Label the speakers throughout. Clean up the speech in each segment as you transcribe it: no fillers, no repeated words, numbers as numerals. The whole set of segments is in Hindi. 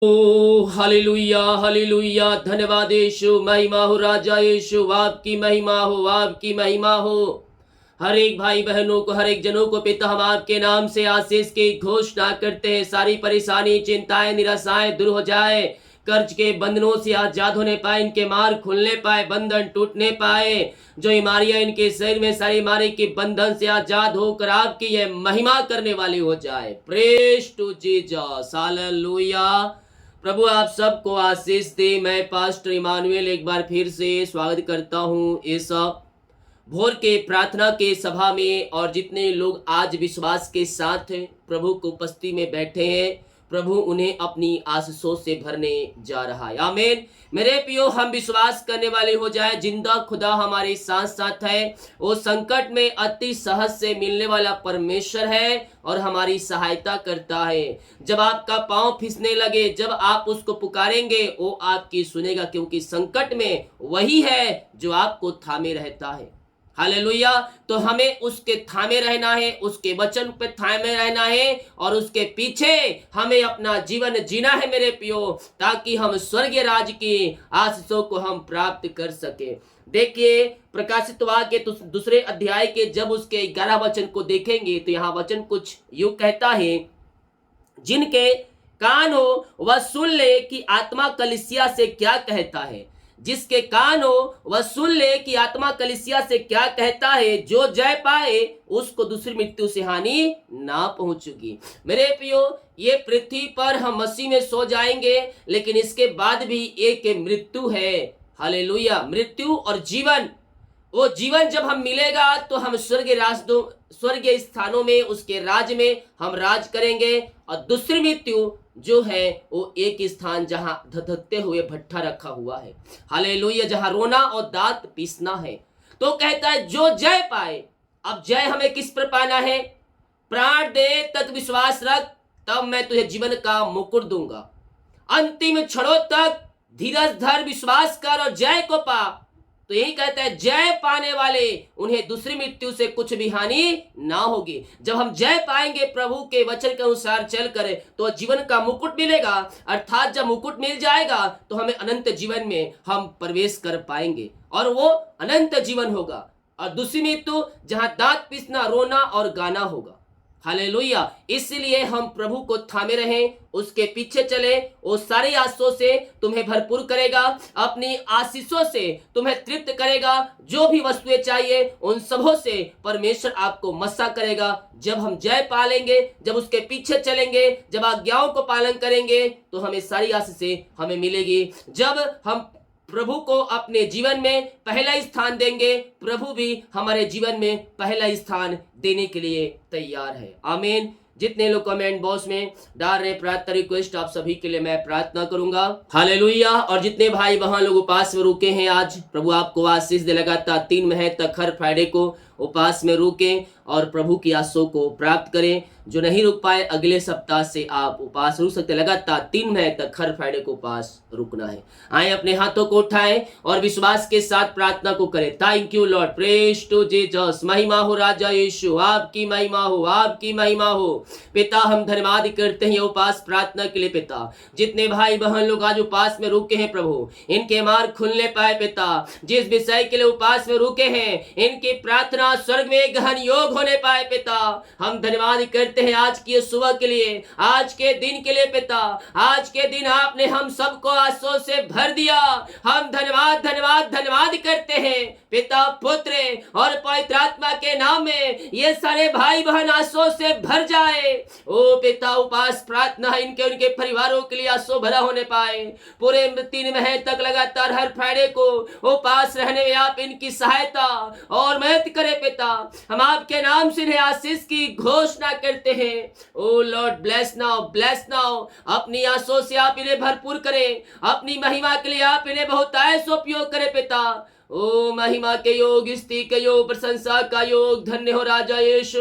Speaker 1: ओ हालेलुया हालेलुया। धन्यवाद यीशु, महिमा हो राजा यीशु, आपकी महिमा हो, आपकी महिमा हो। हर एक भाई बहनों को, हर एक जनों को पिता हम आपके नाम से आशीष की घोषणा करते हैं। सारी परेशानी, चिंताएं, निराशाएं दूर हो जाए। कर्ज के बंधनों से आजाद होने पाए, इनके मार खुलने पाए, बंधन टूटने पाए। जो बीमारियां इनके शरीर में, सारी बीमारी के बंधन से आजाद होकर आपकी ये महिमा करने वाली हो जाए। Praise to Jesus, hallelujah. प्रभु आप सबको आशीष दे। मैं पास्टर इमानुएल एक बार फिर से स्वागत करता हूँ इस भोर के प्रार्थना के सभा में। और जितने लोग आज विश्वास के साथ प्रभु की उपस्थिति में बैठे हैं, प्रभु उन्हें अपनी आशीषों से भरने जा रहा है। आमीन। मेरे प्रियो, हम विश्वास करने वाले हो जाए, जिंदा खुदा हमारे साथ साथ है। वो संकट में अति सहज से मिलने वाला परमेश्वर है और हमारी सहायता करता है। जब आपका पांव फिसने लगे, जब आप उसको पुकारेंगे, वो आपकी सुनेगा, क्योंकि संकट में वही है जो आपको थामे रहता है। हालेलुया। तो हमें उसके थामे रहना है, उसके वचन पे थामे रहना है और उसके पीछे हमें अपना जीवन जीना है मेरे प्रियो, ताकि हम स्वर्गीय राज की आशीषों को हम प्राप्त कर सके। देखिए, प्रकाशित वाक्य के दूसरे अध्याय के जब उसके 11 वचन को देखेंगे तो यहाँ वचन कुछ यूं कहता है, जिनके कान हो वह सुन ले कि आत्मा कलीसिया से क्या कहता है। जिसके कान हो वह सुन ले कि आत्मा कलीसिया से क्या कहता है। जो जय पाए उसको दूसरी मृत्यु से हानि ना पहुंचेगी। मेरे प्रियो, ये पृथ्वी पर हम मसीह में सो जाएंगे, लेकिन इसके बाद भी एक मृत्यु है। हालेलुया। मृत्यु और जीवन, वो जीवन जब हम मिलेगा तो हम स्वर्गीय स्थानों में, उसके राज में हम राज करेंगे। और दूसरी मृत्यु जो है वो एक स्थान जहां धधकते हुए भट्ठा रखा हुआ है। हालेलुया। जहां रोना और दांत पीसना है। तो कहता है जो जय पाए। अब जय हमें किस पर पाना है? प्राण दे तक विश्वास रख, तब मैं तुझे जीवन का मुकुट दूंगा। अंतिम क्षणों तक धीरज धर, विश्वास कर और जय को पा। तो यही कहता है, जय पाने वाले उन्हें दूसरी मृत्यु से कुछ भी हानि ना होगी। जब हम जय पाएंगे प्रभु के वचन के अनुसार चल कर, तो जीवन का मुकुट मिलेगा। अर्थात जब मुकुट मिल जाएगा तो हमें अनंत जीवन में हम प्रवेश कर पाएंगे और वो अनंत जीवन होगा। और दूसरी मृत्यु जहां दांत पीसना, रोना और गाना होगा। हालेलुया। इसलिए हम प्रभु को थामे रहें, उसके पीछे चले। वो सारी आशीषों से तुम्हें भरपूर करेगा, अपनी आशीषों से तुम्हें तृप्त करेगा। जो भी वस्तुएं चाहिए उन सबों से परमेश्वर आपको मस्सा करेगा। जब हम जय पालेंगे, जब उसके पीछे चलेंगे, जब आज्ञाओं को पालन करेंगे, तो हमें सारी आशीषें हमें मिलेगी। जब हम प्रभु को अपने जीवन में पहला स्थान देंगे, प्रभु भी हमारे जीवन में पहला स्थान देने के लिए तैयार है। आमीन। जितने लोग कमेंट बॉक्स में डाल रहे प्रार्थना रिक्वेस्ट, आप सभी के लिए मैं प्रार्थना करूंगा। हालेलुया। और जितने भाई वहां लोग उपास में रुके हैं, आज प्रभु आपको आशीष दे। लगातार 3 महीने तक हर फ्राइडे को उपास में रुके और प्रभु की आशीषों को प्राप्त करें। जो नहीं रुक पाए, अगले सप्ताह से आप उपास रुक सकते। लगातार 3 महीने तक हर फ्राइडे को उपास रुकना है। आए, अपने हाथों को उठाएं और विश्वास के साथ प्रार्थना को करें। Thank you Lord, praise to Jesus. महिमा हो राजा यीशु, आपकी महिमा हो, आपकी महिमा हो। पिता, हम धन्यवाद करते हैं उपास प्रार्थना के लिए। पिता, जितने भाई बहन लोग आज उपास में रुके हैं प्रभु, इनके मार्ग खुलने पाए। पिता, जिस विषय के लिए उपास में रुके हैं, इनकी प्रार्थना स्वर्ग में गहन योग होने पाए। पिता, हम धन्यवाद करते हैं आज की सुबह के लिए, आज के दिन के लिए। पिता, आज के दिन आपने हम सबको आशीषों से भर दिया। हम धन्यवाद धन्यवाद धन्यवाद करते हैं पिता, पुत्र और पवित्र आत्मा के नाम में। ये सारे भाई बहन आशीषों से भर जाए। ओ पिता, उपास प्रार्थना इनके उनके परिवारों के लिए आशीषों भरा होने पाए। पूरे 3 महीने तक लगातार हर फ्राइडे को उपास रहने में आप इनकी सहायता और मदद करें। पिता, हम आपके नाम से इन्हें आशीष की घोषणा करते हैं। O Lord, bless now, bless now. अपनी आशीषों से आप इन्हें भरपूर करें। अपनी महिमा के लिए आप इन्हें बहुतायत से उपयोग करें। पिता, ओ महिमा के योग, स्तुति के योग, प्रशंसा का योग, धन्य हो राजा यीशु।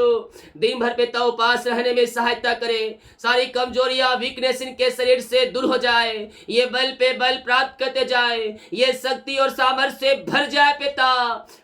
Speaker 1: दिन भर पिता उपास रहने में सहायता करे। सारी कमजोरियां, वीकनेस इनके शरीर से दूर हो जाए। ये बल पे बल प्राप्त करते जाए, ये शक्ति और सामर्थ्य से भर जाए। पिता,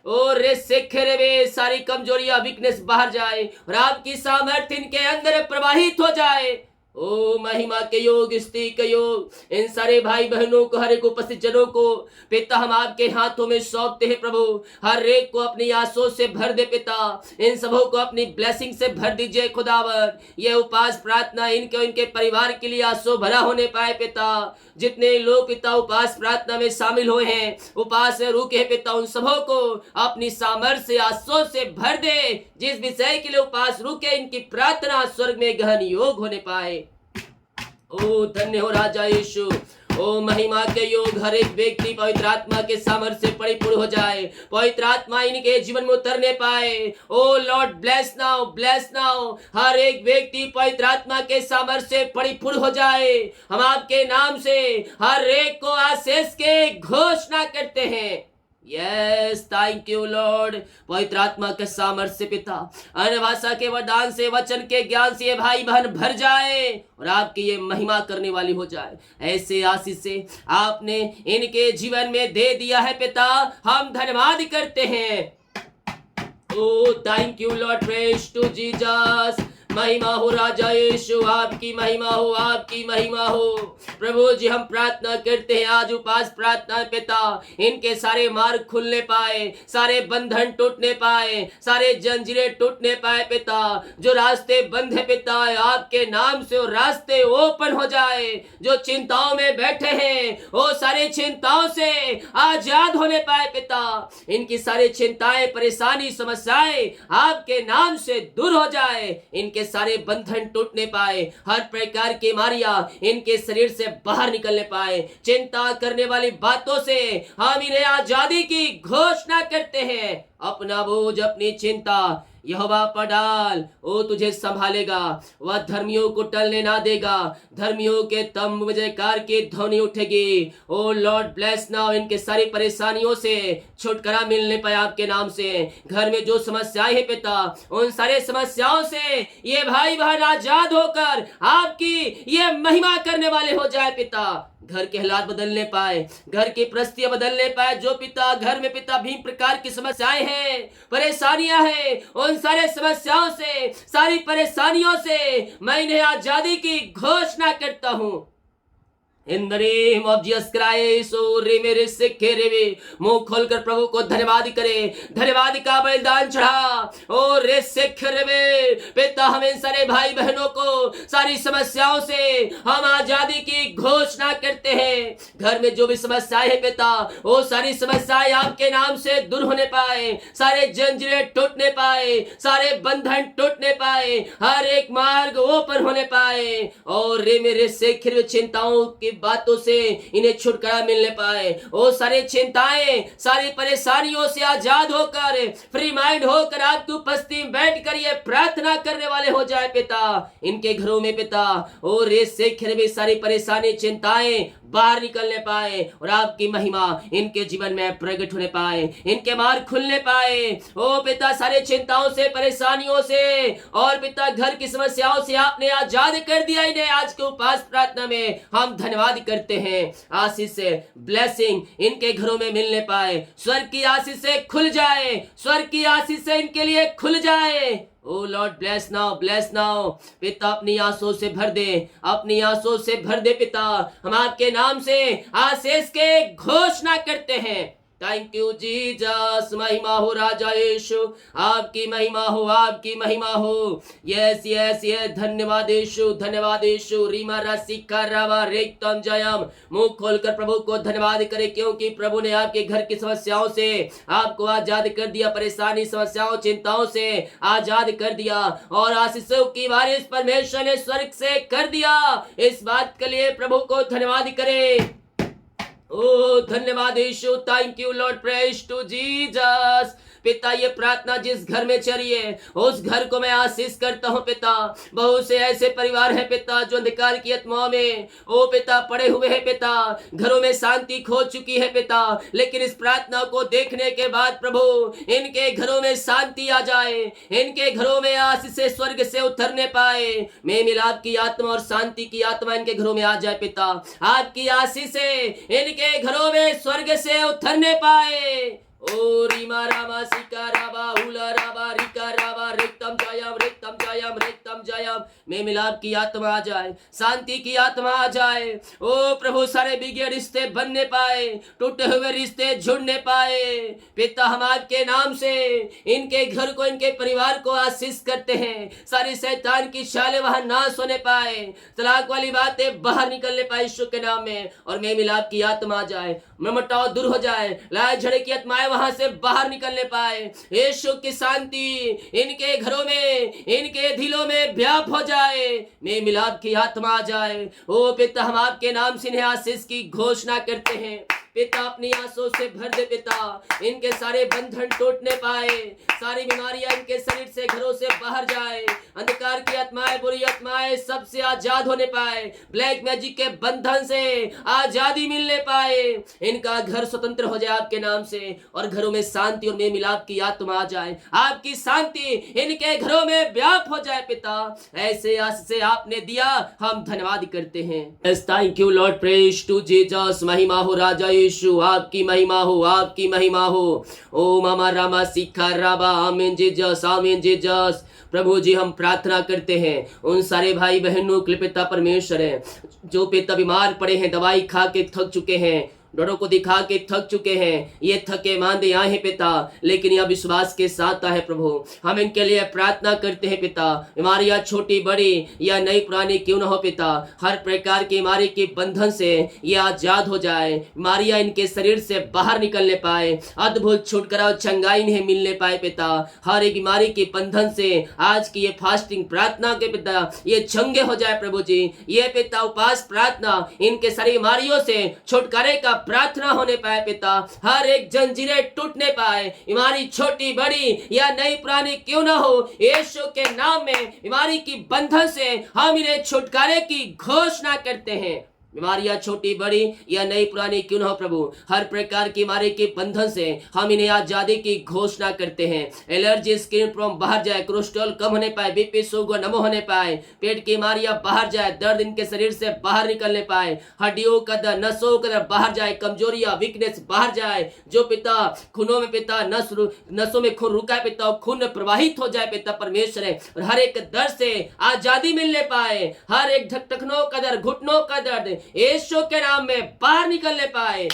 Speaker 1: और रे सेखेरे वे सारी कमजोरियां, वीकनेस बाहर जाए और आपकी सामर्थ्य इनके अंदर प्रवाहित हो जाए। ओ महिमा के योग, स्तुति के योग, इन सारे भाई बहनों को, हर एक उपस्थित जनों को पिता हम आपके हाथों में सौंपते हैं प्रभु। हर एक को अपनी आंसू से भर दे पिता, इन सबों को अपनी ब्लेसिंग से भर दीजिए खुदावर। ये उपास प्रार्थना इनके परिवार के लिए आंसू भरा होने पाए पिता। जितने लोग पिता उपास प्रार्थना में शामिल हुए हैं, उपास में रुके हैं पिता, उन सबों को अपनी सामर्थ्य आंसू से भर दे। जिस विषय के लिए उपास रुके, इनकी प्रार्थना स्वर्ग में गहन योग होने पाए। ओ धन्य हो राजा यीशु। ओ महिमा के योग, हर एक व्यक्ति पवित्र आत्मा के सामर्थ्य से परिपूर्ण हो जाए, पवित्र आत्मा इनके जीवन में उतरने पाए। O Lord bless now, bless now. हर एक व्यक्ति पवित्र आत्मा के सामर्थ्य से परिपूर्ण हो जाए। हम आपके नाम से हर एक को आशीष के घोषणा करते हैं। Yes, thank you Lord. पवित्र आत्मा के सामर्थ्य से पिता, अन्य भाषा के वरदान से, वचन के ज्ञान से ये भाई बहन भर जाए और आपकी ये महिमा करने वाली हो जाए। ऐसे आशीष से आपने इनके जीवन में दे दिया है पिता, हम धन्यवाद करते हैं। O thank you Lord, praise to Jesus. महिमा हो राजा यीशु, आपकी महिमा हो, आपकी महिमा हो। प्रभु जी हम प्रार्थना करते हैं आज उपास प्रार्थना पिता, इनके सारे मार्ग खुलने पाए, सारे बंधन टूटने पाए, सारे जंजीरें टूटने पाए पिता। जो रास्ते बंद है पिता, आपके नाम से वो रास्ते ओपन हो जाए। जो चिंताओं में बैठे हैं, वो सारे चिंताओं से आजाद होने पाए पिता। इनकी सारी चिंताएं, परेशानी, समस्याएं आपके नाम से दूर हो जाए। इनके सारे बंधन टूटने पाए, हर प्रकार की बीमारियां इनके शरीर से बाहर निकलने पाए। चिंता करने वाली बातों से हम इन्हें आजादी की घोषणा करते हैं। अपना बोझ, अपनी चिंता यहोवा पर डाल, वो तुझे संभालेगा। वह धर्मियों को टलने ना देगा। धर्मियों के तंबू में जयकार की ध्वनि उठेगी। ओ लॉर्ड ब्लेस नाउ, इनके सारी परेशानियों से छुटकारा मिलने पाए आपके नाम से। घर में जो समस्याएं हैं पिता, उन सारे समस्याओं से ये भाई बहन आजाद होकर आपकी ये महिमा करने वाले हो जाए पिता। घर के हालात बदलने पाए, घर की परिस्थितियां बदलने पाए। जो पिता घर में पिता भी प्रकार की समस्याएं हैं, परेशानियां हैं, उन सारे समस्याओं से, सारी परेशानियों से मैं इन्हें आजादी की घोषणा करता हूं। In the name of Jesus Christ. ओ रे मेरे सिखे रे, मुंह खोलकर प्रभु को धन्यवाद करे, धन्यवाद का बलिदान चढ़ा। ओ रे सिख रे पिता, हम इन सारे भाई बहनों को सारी समस्याओं से हम आजादी की घोषणा करते हैं। घर में जो भी समस्याएं है पिता, वो सारी समस्याएं आपके नाम से दूर होने पाए, सारे जंजीरें टूटने पाए, सारे बंधन टूटने पाए, हर एक मार्ग ओपन होने पाए। और रे मेरे सिख रे, चिंताओं की बातों से इन्हें छुटकारा मिलने पाए। वो सारी चिंताएं, सारी परेशानियों से आजाद होकर, फ्री माइंड होकर आपकी उपस्थिति में बैठकर ये प्रार्थना करने वाले हो जाए पिता। इनके घरों में पिता, और रेस से घिरे हुए सारी परेशानी, चिंताएं बाहर निकलने पाए और आपकी महिमा इनके जीवन में प्रकट होने पाए, इनके मार्ग खुलने पाए। ओ पिता, सारे चिंताओं से, परेशानियों से और पिता घर की समस्याओं से आपने आजाद कर दिया इन्हें। आज के उपास प्रार्थना में हम धन्यवाद करते हैं। आशीष से, ब्लेसिंग इनके घरों में मिलने पाए, स्वर्ग की आशीष से खुल जाए, स्वर्ग की आशीष से इनके लिए खुल जाए। O Lord bless now, bless now. पिता अपनी आंसू से भर दे, अपनी आंसू से भर दे पिता। हम आपके नाम से आशीष के घोषणा करते हैं। Thank you Jesus. महिमा हो राजा यीशु, आपकी महिमा हो, आपकी महिमा हो। यस यस यस, धन्यवाद यीशु, धन्यवाद यीशु। रीमा रासिका रावा रेक्तम जयम। मुंह खोलकर प्रभु को धन्यवाद करें, क्योंकि प्रभु ने आपके घर की समस्याओं से आपको आजाद कर दिया, परेशानी, समस्याओं, चिंताओं से आजाद कर दिया और आशीषों की बारिश परमेश्वर ने स्वर्ग से कर दिया। इस बात के लिए प्रभु को धन्यवाद करें। ओ धन्यवाद यीशु, thank you Lord, praise to Jesus. पिता, ये प्रार्थना जिस घर में चली है उस घर को मैं आशीष करता हूँ पिता। बहुत से ऐसे परिवार हैं पिता जो अंधकार की आत्माओं में ओ पिता पड़े हुए हैं पिता, घरों में शांति खो चुकी है पिता। लेकिन इस प्रार्थना को देखने के बाद प्रभु इनके घरों में शांति आ जाए, इनके घरों में आशीष से स्वर्ग से उतरने पाए। मैं मिलाप की आत्मा और शांति की आत्मा इनके घरों में आ जाए पिता। आपकी आशीष से इनके घरों में स्वर्ग से उतरने पाए। ओ रीमा रामा सिका राबा उला राबा रिका राबा रिक्तम जयम में मिलाप की आत्मा आ जाए, शांति की आत्मा आ जाए। ओ प्रभु सारे बिगड़े रिश्ते बनने पाए, टूटे हुए रिश्ते जुड़ने पाए। पिता हम आपके नाम से इनके घर को, इनके परिवार को आशीष करते हैं। सारी शैतान की चालें वहां नाश होने पाए, तलाक वाली बातें बाहर निकलने पाए यीशु के नाम में। और में मिलाप की आत्मा आ जाए, ममटाव दूर हो जाए, लड़ाई झगड़े की आत्माएं वहां से बाहर निकलने पाए। यीशु की शांति इनके घरों में, इनके दिलों में व्याप हो जाए, में मिलाप की आत्मा आ जाए। ओ पिता हम आपके नाम से इन्हें आशीष की घोषणा करते हैं। पिता अपनी आंसू से भर दे पिता, इनके सारे बंधन टूटने पाए, सारी बीमारियां इनके शरीर से, घरों से बाहर जाए, अंधकार की आत्माएं, बुरी आत्माएं सबसे आजाद होने पाए, ब्लैक मैजिक के बंधन से आजादी मिलने पाए। इनका घर स्वतंत्र हो जाए आपके नाम से, और घरों में शांति और मेल मिलाप की आत्मा आ जाए। आपकी शांति इनके घरों में व्याप हो जाए पिता, ऐसे आशीष से आपने दिया, हम धन्यवाद करते हैं। Thank you Lord, praise to Jesus. महिमा हो राजा यीशु, आपकी महिमा हो, आपकी महिमा हो। ओ मामा रामा सिखा राबा, आमीन जीसस, आमीन जीसस। प्रभु जी हम प्रार्थना करते हैं उन सारे भाई बहनों के लिए पिता परमेश्वर है जो पिता बीमार पड़े हैं, दवाई खा के थक चुके हैं, डॉक्टरों को दिखा के थक चुके हैं, ये थके मांदे आए हैं पिता, लेकिन यह विश्वास के साथ है प्रभु। हम इनके लिए प्रार्थना करते हैं पिता, बीमारियां छोटी बड़ी या नई पुरानी क्यों ना हो पिता, हर प्रकार की बीमारी के बंधन से ये आजाद हो जाए, बीमारियां इनके शरीर से बाहर निकलने पाए, अद्भुत छुटकारा और चंगाई इन्हें मिलने पाए पिता। हर एक बीमारी के बंधन से आज की ये फास्टिंग प्रार्थना के पिता ये चंगे हो जाए प्रभु जी। ये पिता उपास प्रार्थना इनके सारी बीमारियों से छुटकारे का प्रार्थना होने पाए पिता, हर एक जंजीरें टूटने पाए, बीमारी छोटी बड़ी या नई पुरानी क्यों ना हो, यीशु के नाम में बीमारी की बंधन से हम इन्हें छुटकारे की घोषणा करते हैं। बीमारियां छोटी बड़ी या नई पुरानी क्यों ना हो प्रभु, हर प्रकार की बीमारी के बंधन से हम इन्हें आजादी की घोषणा करते हैं। एलर्जी स्किन प्रॉब्लम बाहर जाए, कोलेस्ट्रॉल कम होने पाए, बीपी शुगर नम होने पाए, पेट की बीमारियां बाहर जाए, दर्द इनके शरीर से बाहर निकलने पाए, हड्डियों का दर्द, नसों का दर्द बाहर जाए, कमजोरियां वीकनेस बाहर जाए, जो पिता खूनों में पिता नसों में खून रुका है पिता, खून प्रवाहित हो जाए पिता परमेश्वर है, और हर एक दर्द से आजादी मिलने पाए, हर एक ढकढकनों का दर्द, घुटनों का दर्द यीशु के नाम में बाहर निकलने पाए,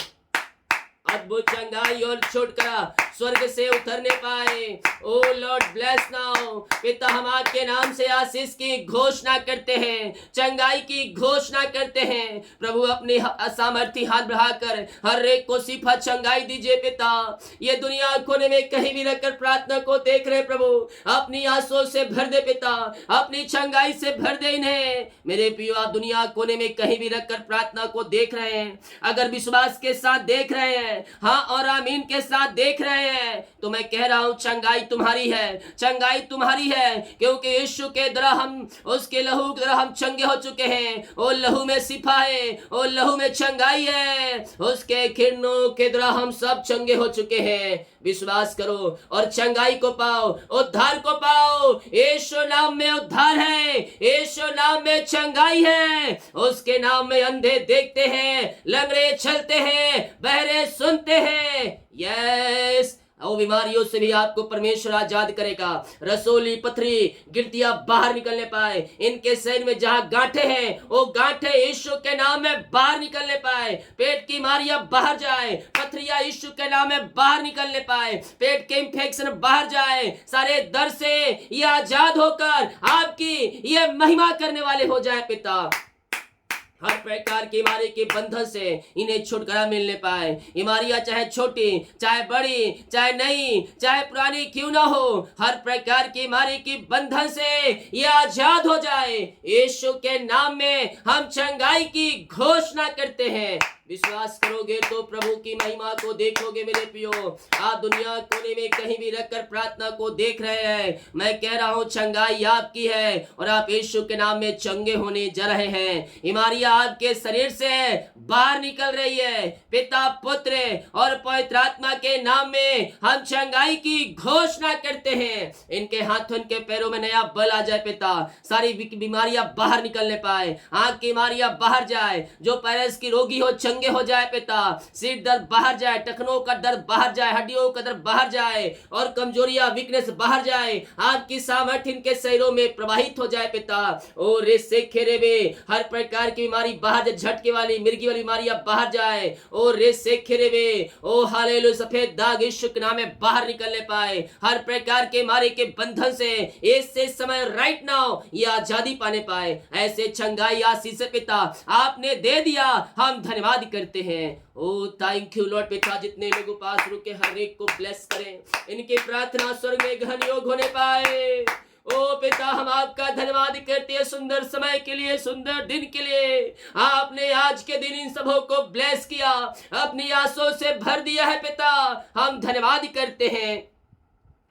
Speaker 1: अद्भुत चंगाई और छुटकारा स्वर्ग से उतरने पाए। ओ लॉर्ड ब्लेस नाउ पिता, हम आपके नाम से आशीष की घोषणा करते हैं, चंगाई की घोषणा करते हैं प्रभु। अपने सामर्थ्य हाथ बढ़ाकर हर एक को सिफा चंगाई दीजिए पिता। ये दुनिया कोने में कहीं भी रखकर प्रार्थना को देख रहे प्रभु, अपनी आंसुओं से भर दे पिता, अपनी चंगाई से भर दे इन्हें। मेरे प्रियो, आप दुनिया कोने में कहीं भी रखकर प्रार्थना को देख रहे हैं, अगर विश्वास के साथ देख रहे हैं, हाँ और आमीन के साथ देख रहे हैं, तो मैं कह रहा हूं चंगाई तुम्हारी है, चंगाई तुम्हारी है, क्योंकि यीशु के द्वारा हम, उसके लहू के द्वारा हम चंगे हो चुके हैं। ओ लहू में सिफा है, ओ लहू में चंगाई है, उसके किरणों के द्वारा हम सब चंगे हो चुके हैं। विश्वास करो और चंगाई को पाओ, उद्धार को पाओ। यीशु नाम में उद्धार है, यीशु नाम में चंगाई है, उसके नाम में अंधे देखते हैं, लंगड़े चलते हैं, बहरे सुनते हैं। यस, और बीमारियों से भी आपको परमेश्वर आजाद करेगा। रसोली पथरी गिरतियां बाहर निकलने पाए, इनके शरीर में जहां गांठे हैं वो गांठे यीशु के नाम में बाहर निकलने पाए, पेट की बीमारियां बाहर जाए, पथरियां यीशु के नाम में बाहर निकलने पाए, पेट के इंफेक्शन बाहर जाए, सारे दर्द से ये आजाद होकर आपकी ये महिमा करने वाले हो जाए पिता। हर प्रकार की बीमारी के बंधन से इन्हें छुटकारा मिलने पाए। बीमारियां चाहे छोटी, चाहे बड़ी, चाहे नई, चाहे पुरानी क्यों ना हो, हर प्रकार की बीमारी की बंधन से ये आजाद हो जाए। यीशु के नाम में हम चंगाई की घोषणा करते हैं। विश्वास करोगे तो प्रभु की महिमा को देखोगे। मेरे प्रियो, आप दुनिया कोने में कहीं भी रखकर प्रार्थना को देख रहे हैं, मैं कह रहा हूँ चंगाई आपकी है और आप यीशु के नाम में चंगे होने जा रहे हैं। बीमारियां आपके शरीर से बाहर निकल रही है। पिता, पुत्र और पवित्र आत्मा के नाम में हम चंगाई की घोषणा करते हैं। इनके हाथों, इनके पैरों में नया बल आ जाए पिता, सारी बीमारियां बाहर निकलने पाए, आंख की बीमारियां बाहर जाए, जो पैरस की रोगी हो चंगे हो जाए पिता, सिर दर्द बाहर जाए, टखनों का दर्द बाहर जाए, हड्डियों का दर्द बाहर जाए और कमजोरियां वीकनेस बाहर जाए, आपकी सामर्थ्य इनके शरीरों में प्रवाहित हो जाए पिता। ओ रे से खेरे वे, हर प्रकार की बीमारी बाहर जाए, झटके वाली मिर्गी वाली बीमारियां बाहर जाए। ओ रे से खेरे वे, ओ हालेलुया, सफेद दाग यीशु के नाम में बाहर निकलने पाए, हर प्रकार के मारे के बंधन से ऐसे समय राइट नाउ ये आजादी पाने पाए। ऐसे छंगाई आशीष पिता आपने दे दिया, हम धन्यवाद करते हैं। ओ थैंक यू लॉर्ड पिता, जितने लोगों पास रुके हर एक को ब्लेस करें, इनकी प्रार्थना स्वर्ग में ग्रहण योग होने पाए। ओ पिता, हम आपका धन्यवाद करते हैं सुंदर समय के लिए, सुंदर दिन के लिए। आपने आज के दिन इन सबों को ब्लेस किया, अपनी आंसुओं से भर दिया है पिता, हम धन्यवाद करते हैं।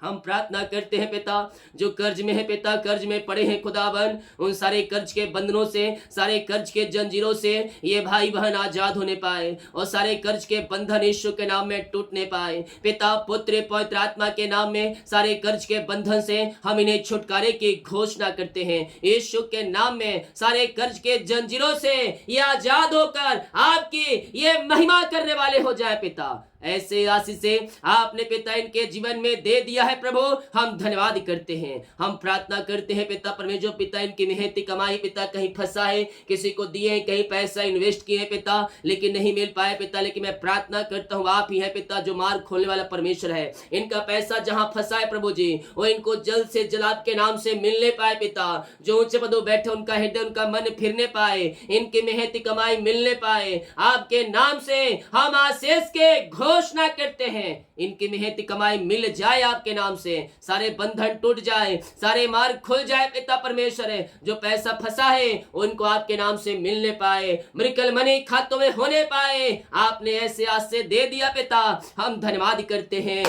Speaker 1: हम प्रार्थना करते हैं पिता, जो कर्ज में है पिता, कर्ज में पड़े हैं खुदावन, उन सारे कर्ज के बंधनों से, सारे कर्ज के जंजीरों से ये भाई बहन आजाद होने पाए और सारे कर्ज के बंधन यीशु के नाम में टूटने पाए। पिता, पुत्र, पवित्र आत्मा के नाम में सारे कर्ज के बंधन से हम इन्हें छुटकारे की घोषणा करते हैं। यीशु के नाम में सारे कर्ज के जंजीरों से ये आजाद होकर आपकी ये महिमा करने वाले हो जाए पिता। ऐसे आशीष से आपने पिता इनके जीवन में दे दिया है प्रभु, हम धन्यवाद करते हैं। हम प्रार्थना करते हैं पिता परमेश्वर, पिता इनकी मेहनती कमाई पिता कहीं फंसा है, किसी को दिए हैं, कहीं पैसा इन्वेस्ट किए हैं पिता, लेकिन नहीं मिल पाए पिता। लेकिन मैं प्रार्थना करता हूँ, आप ही है पिता जो मार्ग खोलने वाला परमेश्वर है। इनका पैसा जहाँ फंसा है प्रभु जी, वो इनको जल्द से जल्द आपके नाम से मिलने पाए पिता। जो ऊंचे पदों बैठे उनका हृदय, उनका मन फिरने पाए, इनकी मेहनती कमाई मिलने पाए। आपके नाम से हम आशीष के घोषणा करते हैं, इनकी मेहनती कमाई मिल जाए आपके नाम से, सारे बंधन टूट जाए, सारे मार्ग खुल जाए पिता परमेश्वर है। जो पैसा फंसा है उनको आपके नाम से मिलने पाए, मिरेकल मनी खातों में होने पाए। आपने ऐसे आज से दे दिया पिता, हम धन्यवाद करते हैं।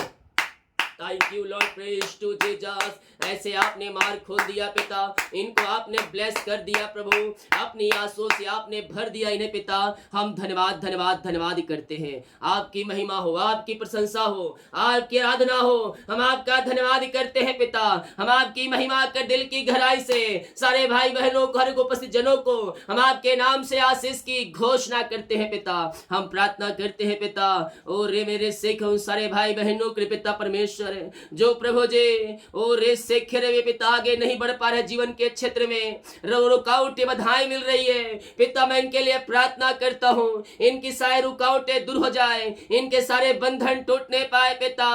Speaker 1: Thank you Lord, praise to Jesus. ऐसे आपने मार्ग खोल दिया पिता, इनको आपने ब्लेस कर दिया प्रभु, अपनी आंसुओं से आपने भर दिया इन्हें पिता। हम धन्यवाद धन्यवाद धन्यवाद करते हैं। आपकी महिमा हो, आपकी प्रशंसा हो, आपकी आराधना हो, हम आपका धन्यवाद करते हैं पिता। हम आपकी महिमा कर दिल की गहराई से सारे भाई बहनों को, हर उपस्थित जनों को हम आपके नाम से आशीष की घोषणा करते हैं पिता। हम प्रार्थना करते हैं पिता, ओ रे मेरे सिख उन सारे भाई बहनों के पिता परमेश्वर जो प्रभु जी ओ रे से खेरे हुए पिता आगे नहीं बढ़ पा रहे, जीवन के क्षेत्र में रुकावटें बाधाएं मिल रही है पिता, मैं इनके लिए प्रार्थना करता हूँ, इनकी सारी रुकावटें दूर हो जाए, इनके सारे बंधन टूटने पाए पिता।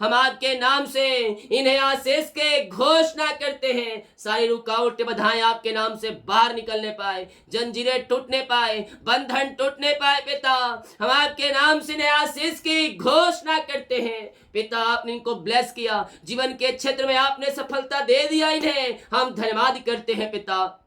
Speaker 1: हम आपके नाम से इन्हें आशीष के घोषणा करते हैं, सारी रुकावटें बाधाएं आपके नाम से बाहर निकलने पाए, जंजीरें टूटने पाए, बंधन टूटने पाए पिता। हम आपके नाम से इन्हें आशीष की घोषणा करते हैं पिता। आपने इनको ब्लेस किया, जीवन के क्षेत्र में आपने सफलता दे दिया इन्हें, हम धन्यवाद करते हैं पिता।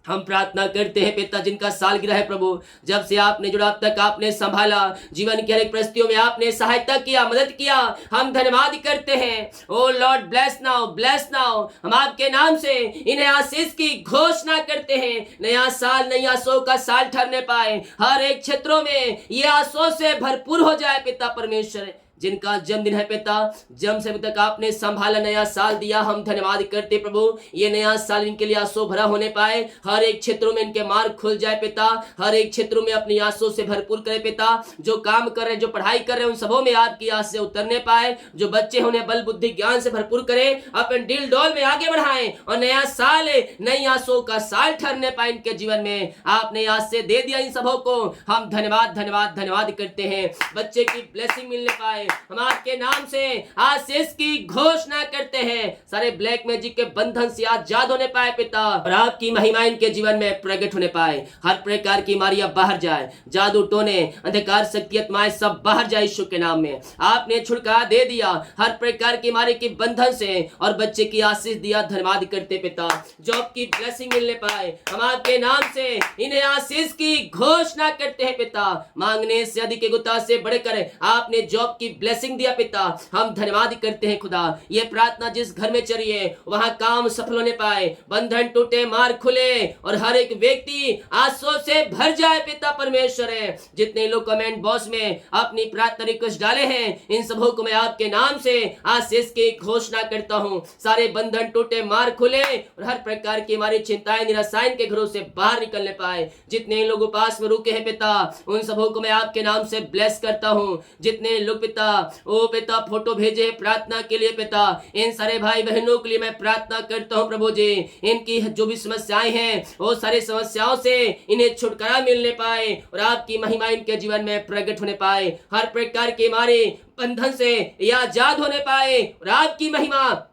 Speaker 1: हम प्रार्थना करते हैं पिता, जिनका सालगिरह है प्रभु, जब से आपने जुड़ा अब तक आपने संभाला, जीवन की हर एक परिस्थितियों में आपने सहायता किया, मदद किया, हम धन्यवाद करते हैं। O Lord bless now, bless now. हम आपके नाम से इन्हें आशीष की घोषणा करते हैं। नया साल नई आशों का साल ठहरने पाए, हर एक क्षेत्रों में ये आशों से भरपूर हो जाए पिता परमेश्वर। जिनका जन्मदिन है पिता, जन्म से अभी तक आपने संभाला, नया साल दिया, हम धन्यवाद करते प्रभु। ये नया साल इनके लिए आंसू भरा होने पाए, हर एक क्षेत्रों में इनके मार्ग खुल जाए पिता, हर एक क्षेत्रों में अपनी आंसू से भरपूर करे पिता। जो काम कर रहे, जो पढ़ाई कर रहे हैं, उन सबों में आपकी आस से उतरने पाए। जो बच्चे उन्हें बल बुद्धि ज्ञान से भरपूर करे, अपने दिल डोल में आगे बढ़ाएं और नया साल नई आंसू का साल ठहरने पाए इनके जीवन में। आपने आज से दे दिया इन सबों को, हम धन्यवाद धन्यवाद धन्यवाद करते हैं। बच्चे की ब्लेसिंग मिलने पाए, हम आपके नाम से आशीष की घोषणा करते हैं। सारे ब्लैक मैजिक के बंधन से आजाद होने पाए पिता, और आपकी महिमा इनके जीवन में प्रकट होने पाए। हर प्रकार की बीमारियां बाहर जाए, जादू टोने अंधकार शक्ति आत्माएं सब बाहर जाए यीशु के नाम में। आपने छुटकारा दे दिया हर प्रकार की बीमारी के बंधन से, और बच्चे की आशीष दिया, धन्यवाद करते पिता। जॉब की ब्लेसिंग मिलने पाए, हम आपके नाम से इन्हें आशीष की घोषणा करते हैं पिता। मांगने से अधिक गुता से बढ़कर आपने जॉब की ब्लेसिंग दिया पिता, हम धन्यवाद करते हैं खुदा। ये प्रार्थना जिस घर में चली है वहां काम सफल होने पाए, बंधन टूटे, मार्ग खुले और हर एक व्यक्ति आंसुओं से भर जाए पिता परमेश्वर है। जितने लोग कमेंट बॉक्स में अपनी प्रार्थना रिक्वेस्ट डाले हैं, इन सबों को मैं आपके नाम से आशीष की घोषणा करता हूं। सारे बंधन टूटे, मार्ग खुले और हर प्रकार की हमारी चिंताएं निराशाएं के घरों से बाहर निकलने पाए। जितने लोग उपास में रुके हैं पिता, उन सबों को मैं आपके नाम से ब्लेस करता हूं। जितने लोग पिता ओ पिता फोटो भेजे प्रार्थना के लिए पिता, इन सारे भाई बहनों के लिए मैं प्रार्थना करता हूं प्रभु जी। इनकी जो भी समस्याएं हैं वो सारी समस्याओं से इन्हें छुटकारा मिलने पाए और आपकी महिमा इनके जीवन में प्रकट होने पाए। हर प्रकार के हमारे बंधन से ये आजाद होने पाए और आपकी महिमा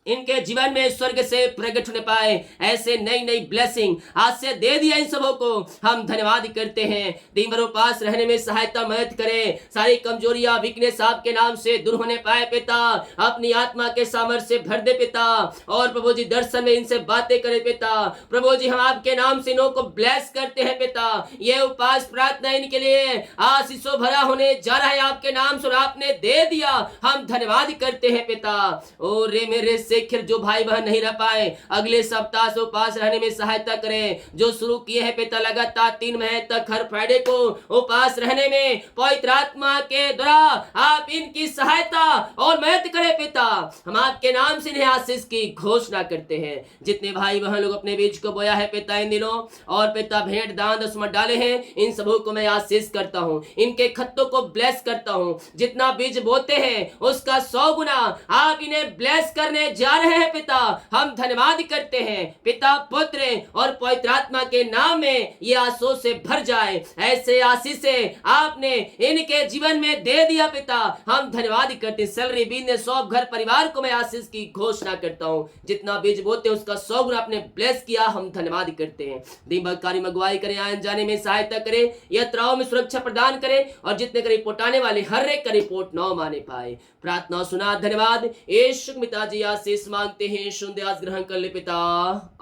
Speaker 1: इनके जीवन में स्वर्ग से प्रकट होने पाए। ऐसे नई नई ब्लेसिंग आज से दे दिया इन सबों को, हम धन्यवाद करते हैं। दिन भर उपास रहने में सहायता मदद करें, सारी कमजोरियां वीकनेस आपके नाम से दूर होने पाए पिता। अपनी आत्मा के सामर्थ्य से भर दे पिता और प्रभु जी दर्शन में इनसे बातें करें पिता। प्रभु जी हम आपके नाम से इनको ब्लेस करते हैं पिता। ये उपास प्रार्थना इनके लिए आशीषों भरा होने जा रहा है आपके नाम से, आपने दे दिया, हम धन्यवाद करते हैं पिता। ओ रे मेरे शेखर जो भाई बहन नहीं रह पाए, अगले सप्ताह से उपास रहने में सहायता करें। जो शुरू किए हैं पिता लगातार 3 महीने तक हर फ्राइडे को उपास रहने में, पवित्र आत्मा के द्वारा आप इनकी सहायता और मदद करें पिता। हम आपके नाम से इन्हें आशीष की घोषणा करते हैं। जितने भाई बहन लोग अपने बीज को बोया है पिता इन दिनों और पिता भेंट दान दशमलव डाले हैं, इन सबों को मैं आशीष करता हूं, इनके खत्तों को ब्लेस करता हूं। जितना बीज बोते हैं उसका 100 गुना आप इन्हें ब्लेस करने जा रहे हैं पिता। हम धन्यवाद करते हैं पिता, पुत्र और पवित्र आत्मा के नाम में ये आशीषों से भर जाए। ऐसे आशीष से आपने इनके जीवन में दे दिया पिता, हम धन्यवाद करते हैं। सैलरी बिजनेस शॉप घर परिवार को मैं आशीष की घोषणा करता हूं। जितना बीज बोते हैं उसका 100 गुना आपने ब्लेस किया, हम धन्यवाद करते हैं। दिन भर कार्य में अगुवाई करें, आने जाने में सहायता करें, यात्राओं में सुरक्षा प्रदान करें और जितने का रिपोर्ट आने वाले हर एक का रिपोर्ट न माने पाए। प्रार्थना सुना, धन्यवाद। यीशु पिताजी आशीष मांगते हैं, सुन आज ग्रहण कर ले पिता,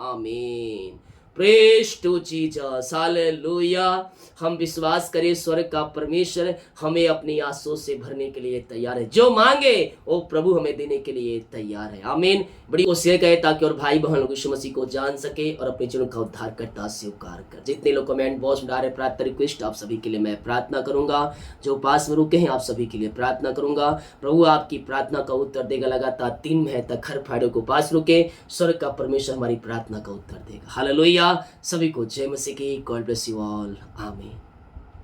Speaker 1: आमीन। Praise to Jesus, hallelujah. हम विश्वास करें स्वर्ग का परमेश्वर हमें अपनी आंसुओं से भरने के लिए तैयार है। जो मांगे वो प्रभु हमें देने के लिए तैयार है, आमीन। बड़ी कोशिश करें ताकि और भाई बहन लोग यीशु मसीह को जान सके और अपने जीवन का उद्धार करता स्वीकार कर। जितने लोग कमेंट बॉक्स में डाले प्रार्थना रिक्वेस्ट, आप सभी के लिए मैं प्रार्थना करूंगा। जो पास में रुके हैं आप सभी के लिए प्रार्थना करूंगा। प्रभु आपकी प्रार्थना का उत्तर देगा। लगातार 3 महीने तक हर फ्राइडे को पास रुके, स्वर्ग का परमेश्वर हमारी प्रार्थना का उत्तर देगा। हालेलुया। सभी को जय मसीह की। गॉड ब्लेस यू ऑल, आमीन।